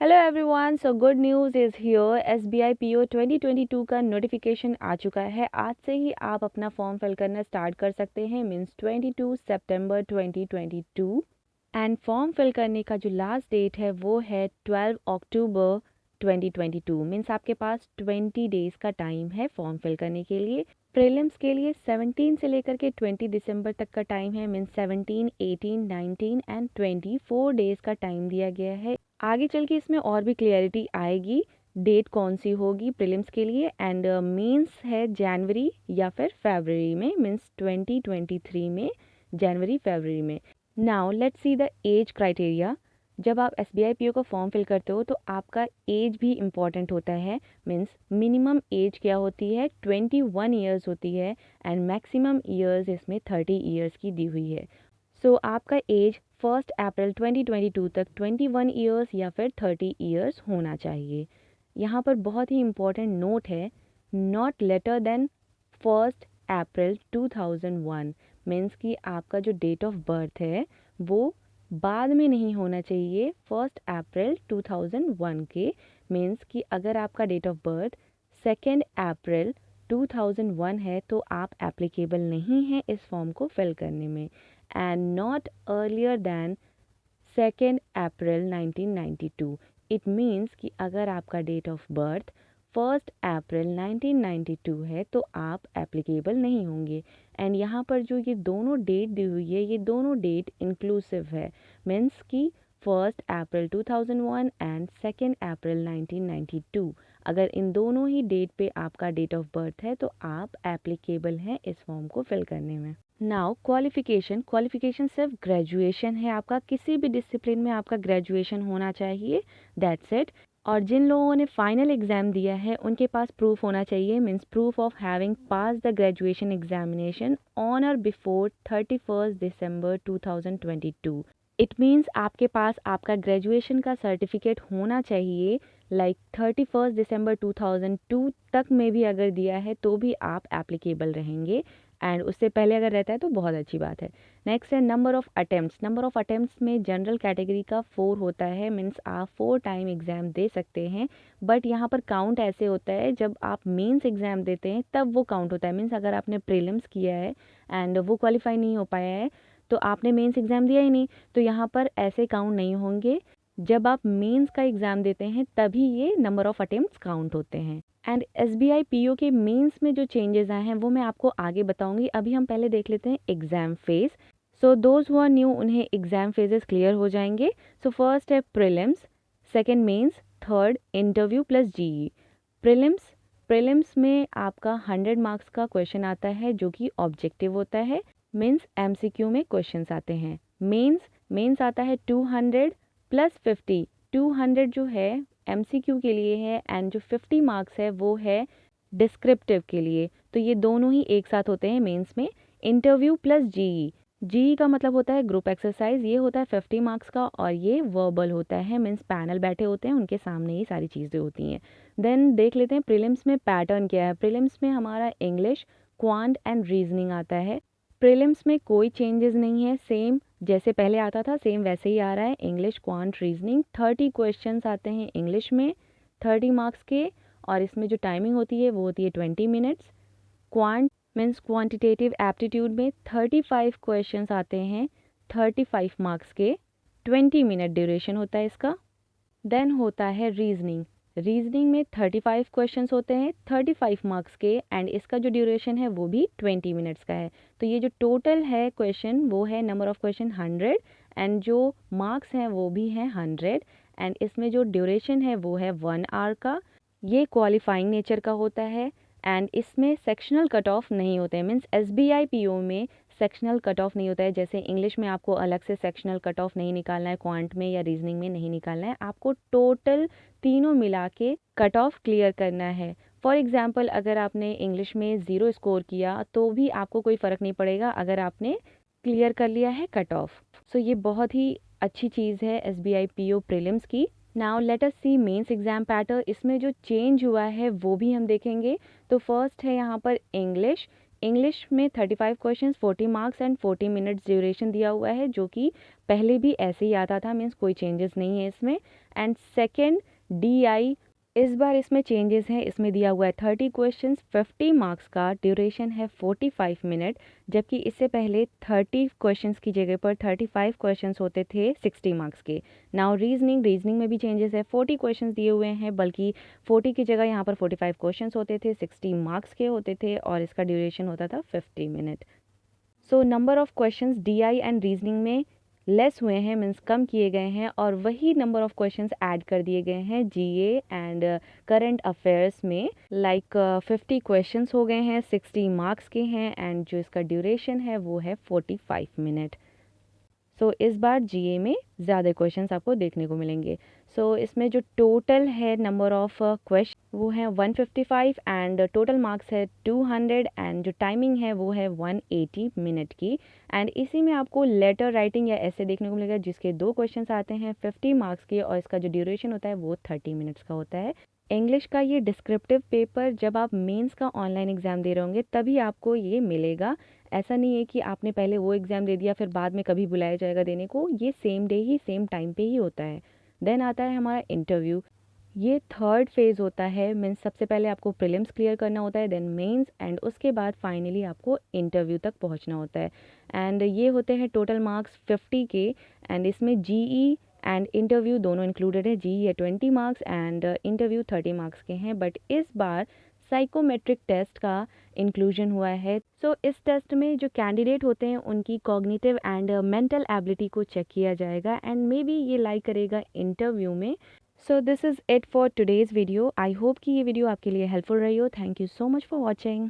Hello everyone, so good news is here. SBI PO 2022 का notification आ चुका है। आज से ही आप अपना फॉर्म फिल करना स्टार्ट कर सकते हैं, मीन्स 22 सितंबर 2022। एंड फॉर्म फिल करने का जो लास्ट डेट है वो है 12 अक्टूबर 2022। मीन्स आपके पास 20 डेज़ का टाइम है फॉर्म फिल करने के लिए। प्रीलिम्स के लिए 17 से लेकर के 20 दिसंबर तक का टाइम है, मीन्स 17, 18, 19 एंड 24 डेज़ का टाइम दिया गया है। आगे चल के इसमें और भी क्लियरिटी आएगी, डेट कौन सी होगी प्रीलिम्स के लिए। एंड मेंस है जनवरी या फिर फरवरी में, मीन्स 2023 में, जनवरी फरवरी में। Now let's see the age criteria. जब आप एसबीआई पीओ का फॉर्म फिल करते हो तो आपका एज भी इम्पॉर्टेंट होता है। मीन्स मिनिमम एज क्या होती है, 21 ईयर्स होती है एंड मैक्सिमम ईयर्स इसमें 30 ईयर्स की दी हुई है। सो आपका एज 1 अप्रैल 2022 तक 21 ईयर्स या फिर 30 ईयर्स होना चाहिए। यहाँ पर बहुत ही इम्पोर्टेंट नोट है, not later than 1 April 2001। Means कि आपका जो डेट ऑफ बर्थ है वो बाद में नहीं होना चाहिए 1 अप्रैल 2001 के। मीन्स कि अगर आपका डेट ऑफ बर्थ 2 अप्रैल 2001 है तो आप एप्लीकेबल नहीं हैं इस फॉर्म को फिल करने में। And not earlier than 2 April 1992। It means कि अगर आपका डेट ऑफ बर्थ 1 अप्रैल 1992 है तो आप एप्लीकेबल नहीं होंगे। एंड यहाँ पर जो ये दोनों डेट दी हुई है, ये दोनों डेट इंक्लूसिव है। मीन्स कि 1 अप्रैल 2001 एंड 2 अप्रैल 1992। अगर इन दोनों ही डेट पे आपका डेट ऑफ बर्थ है तो आप एप्लीकेबल हैं इस फॉर्म को फिल करने में। नाउ क्वालिफिकेशन सिर्फ ग्रेजुएशन है आपका, किसी भी डिसिप्लिन में आपका ग्रेजुएशन होना चाहिए, दैट्स इट। और जिन लोगों ने फाइनल एग्जाम दिया है उनके पास प्रूफ होना चाहिए, means proof of having pass the graduation examination on और बिफोर 31 दिसंबर 2022। इट मीन्स आपके पास आपका ग्रेजुएशन का सर्टिफिकेट होना चाहिए, लाइक 31 दिसंबर 2002 तक में भी अगर दिया है तो भी आप एप्लीकेबल रहेंगे। एंड उससे पहले अगर रहता है तो बहुत अच्छी बात है। नेक्स्ट है number of attempts. Number of attempts में जनरल कैटेगरी का 4 होता है, मीन्स आप 4 टाइम एग्ज़ाम दे सकते हैं। बट यहाँ पर काउंट ऐसे होता है, जब आप मेंस एग्ज़ाम देते हैं तब वो काउंट होता है। मीन्स अगर आपने प्रीलिम्स किया है एंड वो क्वालिफाई नहीं हो पाया है तो आपने मेंस एग्ज़ाम दिया ही नहीं, तो यहाँ पर ऐसे काउंट नहीं होंगे। जब आप मेंस का एग्ज़ाम देते हैं तभी ये नंबर ऑफ़ अटेम्प्ट्स काउंट होते हैं। एंड एसबीआई पीओ के मेंस में जो चेंजेस आए हैं वो मैं आपको आगे बताऊंगी। अभी हम पहले देख लेते हैं exam phase. So those who are new उन्हें एग्ज़ाम फेजेस क्लियर हो जाएंगे। सो फर्स्ट है prelims, second mains, third interview plus GE. Prelims में आपका 100 मार्क्स का क्वेश्चन आता है जो कि ऑब्जेक्टिव होता है, मीन्स एमसीक्यू में क्वेश्चंस आते हैं। मेंस आता है 200 प्लस 50। 200 जो है एमसीक्यू के लिए है एंड जो 50 मार्क्स है वो है डिस्क्रिप्टिव के लिए। तो ये दोनों ही एक साथ होते हैं मेंस में। इंटरव्यू प्लस जीई, जीई का मतलब होता है ग्रुप एक्सरसाइज, ये होता है 50 मार्क्स का और ये वर्बल होता है, मीन्स पैनल बैठे होते हैं उनके सामने ही सारी चीज़ें होती हैं। देन देख लेते हैं प्रीलिम्स में पैटर्न क्या है। प्रीलिम्स में हमारा इंग्लिश, क्वांट एंड रीजनिंग आता है। प्रीलिम्स में कोई चेंजेस नहीं है, सेम जैसे पहले आता था सेम वैसे ही आ रहा है। इंग्लिश, क्वांट, रीजनिंग, 30 क्वेश्चंस आते हैं इंग्लिश में, 30 मार्क्स के, और इसमें जो टाइमिंग होती है वो होती है 20 minutes. Quant means quantitative aptitude में 35 क्वेश्चंस आते हैं 35 मार्क्स के, 20 मिनट ड्यूरेशन होता है इसका। देन होता है रीजनिंग में 35 क्वेश्चंस होते हैं 35 मार्क्स के एंड इसका जो ड्यूरेशन है वो भी 20 मिनट्स का है। तो ये जो टोटल है क्वेश्चन वो है नंबर ऑफ क्वेश्चन 100 एंड जो मार्क्स हैं वो भी हैं 100 एंड इसमें जो ड्यूरेशन है वो है 1 आवर का। ये क्वालिफाइंग नेचर का होता है एंड इसमें सेक्शनल कट ऑफ नहीं होते हैं, मीन्स एसबीआई पीओ में सेक्शनल कट ऑफ नहीं होता है। जैसे इंग्लिश में आपको अलग से सेक्शनल कट ऑफ नहीं निकालना है, क्वांट में या रीजनिंग में नहीं निकालना है, आपको टोटल तीनों मिला के कट ऑफ क्लियर करना है। फॉर एग्जाम्पल अगर आपने इंग्लिश में 0 स्कोर किया तो भी आपको कोई फ़र्क नहीं पड़ेगा अगर आपने क्लियर कर लिया है कट ऑफ। सो ये बहुत ही अच्छी चीज़ है एसबीआई पीओ प्रीलिम्स की। नाउ लेट अस सी मेंस एग्जाम पैटर्न। इसमें जो चेंज हुआ है वो भी हम देखेंगे। तो फर्स्ट है यहाँ पर इंग्लिश। इंग्लिश में 35 questions 40 marks and 40 minutes duration दिया हुआ है, जो कि पहले भी ऐसे ही आता था, मीन्स कोई चेंजेस नहीं है इसमें। एंड सेकेंड DI, इस बार इसमें चेंजेस हैं, इसमें दिया हुआ है 30 क्वेश्चंस 50 मार्क्स का, ड्यूरेशन है 45 मिनट, जबकि इससे पहले 30 क्वेश्चंस की जगह पर 35 क्वेश्चंस होते थे 60 मार्क्स के। नाउ रीजनिंग में भी चेंजेस है, 40 क्वेश्चंस दिए हुए हैं, बल्कि 40 की जगह यहाँ पर 45 क्वेश्चंस होते थे, 60 मार्क्स के होते थे और इसका ड्यूरेशन होता था 50 minute. So number of questions DI and reasoning में लेस हुए हैं, मीन्स कम किए गए हैं, और वही नंबर ऑफ क्वेश्चंस ऐड कर दिए गए हैं GA एंड करंट अफेयर्स में। लाइक 50 क्वेश्चंस हो गए हैं, 60 मार्क्स के हैं, एंड जो इसका ड्यूरेशन है वो है 45 मिनट। सो इस बार GA में ज़्यादा क्वेश्चंस आपको देखने को मिलेंगे। सो इसमें जो टोटल है नंबर ऑफ क्वेश्चन वो है 155 एंड टोटल मार्क्स है 200 एंड जो टाइमिंग है वो है 180 मिनट की। एंड इसी में आपको लेटर राइटिंग या ऐसे देखने को मिलेगा, जिसके 2 क्वेश्चंस आते हैं 50 मार्क्स के, और इसका जो ड्यूरेशन होता है वो 30 मिनट्स का होता है। इंग्लिश का ये डिस्क्रिप्टिव पेपर जब आप मेंस का ऑनलाइन एग्ज़ाम दे रहे होंगे तभी आपको ये मिलेगा। ऐसा नहीं है कि आपने पहले वो एग्ज़ाम दे दिया फिर बाद में कभी बुलाया जाएगा देने को, ये सेम डे ही सेम टाइम पे ही होता है। देन आता है हमारा इंटरव्यू, ये थर्ड फेज़ होता है, मीन्स सबसे पहले आपको प्रीलिम्स क्लियर करना होता है, देन मेंस, एंड उसके बाद फाइनली आपको इंटरव्यू तक पहुंचना होता है। एंड ये होते हैं टोटल मार्क्स 50 के, एंड इसमें GE एंड इंटरव्यू दोनों इंक्लूडेड है। GE है 20 मार्क्स एंड इंटरव्यू 30 मार्क्स के हैं, बट इस बार साइकोमेट्रिक टेस्ट का इंक्लूजन हुआ है। सो इस टेस्ट में जो कैंडिडेट होते हैं उनकी कॉग्निटिव एंड मेंटल एबिलिटी को चेक किया जाएगा, एंड मे बी ये लाइक करेगा इंटरव्यू में। So this is it for today's video. I hope कि ये वीडियो आपके लिए हेल्पफुल रही हो। Thank you so much for watching.